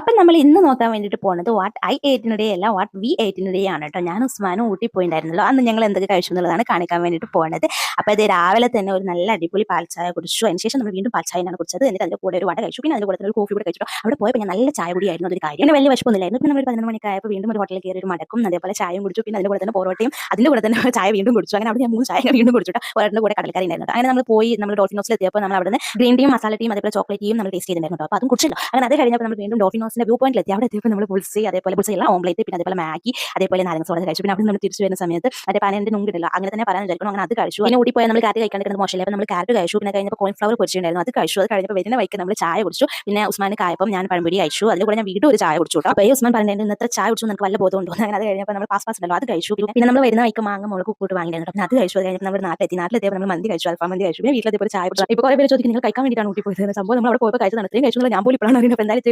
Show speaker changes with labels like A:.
A: അപ്പം നമ്മൾ ഇന്ന് നോക്കാൻ വേണ്ടിയിട്ട് പോകുന്നത് വാട്ട് ഐ ഏറ്റിനിടെ അല്ല വാട്ട് വി ഏറ്റിനിടെ ആണ് കേട്ടോ. ഞാൻ ഉസ്മാനും ഊട്ടി പോയിട്ടുണ്ടായിരുന്നല്ലോ. അന്ന് ഞങ്ങൾ എന്തൊക്കെ കഴിച്ചു എന്നുള്ളതാണ് കാണിക്കാൻ വേണ്ടിയിട്ട് പോകുന്നത്. അപ്പോൾ ഇത് രാവിലെ തന്നെ ഒരു നല്ല അടിപൊളി പാൽച്ചായ കുടിച്ചു. അതിനുശേഷം നമ്മൾ വീണ്ടും പാൽച്ചായയാണ് കുടിച്ചത്. എന്നിട്ട് അതിൻ്റെ കൂടെ ഒരു വട കഴിച്ചു. പിന്നെ അതിൻ്റെ കൂടെ തന്നെ ഒരു കോഫി കൂടെ കഴിച്ചു. അവിടെ പോയപ്പോൾ ഞാൻ നല്ല ചായ കുടിയായിരുന്നു അതൊരു കാര്യം. പിന്നെ വലിയ വിശപ്പൊന്നുമില്ലായിരുന്നു. പിന്നെ നമ്മൾ 11 മണിയൊക്കെ ആയപ്പോൾ വീണ്ടും ഒരു ഹോട്ടലിൽ കയറി ഒരു മടക്കും അതേപോലെ ചായയും കുടിച്ചു. പിന്നെ അതിൻ്റെ കൂടെ തന്നെ പൊറോട്ടയും അതിൻ്റെ കൂടെ തന്നെ ചായ വീണ്ടും കുടിച്ചു. അങ്ങനെ അവിടെ ഞാൻ 3 ചായ വീണ്ടും കുടിച്ചു കേട്ടോ. ഒരെണ്ണം കൂടെ കടൽക്കറി ഉണ്ടായിരുന്നു. അങ്ങനെ നമ്മൾ പോയി നമ്മൾ ഡോൾഫിനോസിൽ എത്തിയപ്പോൾ നമ്മൾ അവിടെ നിന്ന് ഗ്രീൻ ടീയും മസാല ടീയും അതേപോലെ ചോക്ലേറ്റ് ടീയും നമ്മൾ ടേസ്റ്റ് ചെയ്തിട്ടുണ്ടായിരുന്നു. അപ്പോൾ അതും കുടിച്ചല്ലോ. അങ്ങനെ അത് കഴിഞ്ഞപ്പോൾ നമ്മൾ വീണ്ടും ഡോൾഫിനോസിന്റെ വ്യൂ പോയിന്റിൽ എത്തി. അവിടെ എത്തിയപ്പോൾ നമ്മൾ പുൾസി അതേപോലെ പുൾസി എല്ലാം ഓംലേറ്റ് പിന്നെ അതേപോലെ മാഗി അതേപോലെ നാരങ്ങ സോഡ കഴിച്ചു. പിന്നെ അവിടെ നമ്മൾ തിരിച്ചു വരുന്ന സമയത്ത് മറ്റേ പനന്റെ നുങ്കിടില്ല അങ്ങനെ തന്നെ പറയാൻ വിചാരിക്കണം. അങ്ങനെ അത് കഴിച്ചു. പിന്നെ ഓടി പോയാൽ നമ്മൾ കാറ്റ് കഴിക്കാണ്ടിരുന്നത് മോശമില്ല. അപ്പോൾ നമ്മൾ കാറ്റ് കഴിച്ചു. പിന്നെ കഴിഞ്ഞപ്പോൾ കോൺഫ്ലവർ പൊരിച്ചിട്ടുണ്ടായിരുന്നു അത് കഴിച്ചു. അത് കഴിഞ്ഞപ്പോൾ വരുന്ന വൈക്ക് നമ്മൾ ചായ കുടിച്ചു. പിന്നെ ഉസ്മാൻ കായപ്പം ഞാൻ പഴംപൊരി കഴിച്ചു. അതിൽ കൂടെ ഞാൻ വീണ്ടും ഒരു ചായ കുടിച്ചു കേട്ടോ. അപ്പോൾ ഈ ഉസ്മാൻ പറഞ്ഞിട്ട് ഇന്നത്തെ ചായ കുടിച്ചു നമുക്ക് വല്ല ബോധം ഉണ്ടോ അങ്ങനെ അത് കഴിഞ്ഞപ്പോൾ നമ്മൾ പാസ് ഉണ്ടല്ലോ അത് കഴിച്ചു. പിന്നെ നമ്മൾ വരുന്ന വൈക്ക് മാങ്ങ മുളക് കൂട്ട് വാങ്ങിയിരുന്നു. പിന്നെ അത് കഴിച്ചു. അത് കഴിഞ്ഞപ്പോൾ നമ്മൾ നാട്ടിലെത്തിയപ്പോൾ നമ്മൾ മന്തി കഴിച്ചു അൽഫാം മന്തി കഴിച്ചു. പിന്നെ വീട്ടിലെത്തിയപ്പോൾ ചായ കുടിച്ചു. ഇപ്പോൾ കുറേ പേര് ചോദിക്കും നിങ്ങൾ കഴിക്കാൻ വേണ്ടിയിട്ടാണ് ഊട്ടി പോയത് സംഭവം നമ്മൾ അവിടെ പോയപ്പോൾ കഴിച്ചതാണ്. ഇത്രയും കഴിച്ചു ഞാൻ പോലും ഇപ്പോഴാണ് അറിയുന്നത്. എന്തായാലും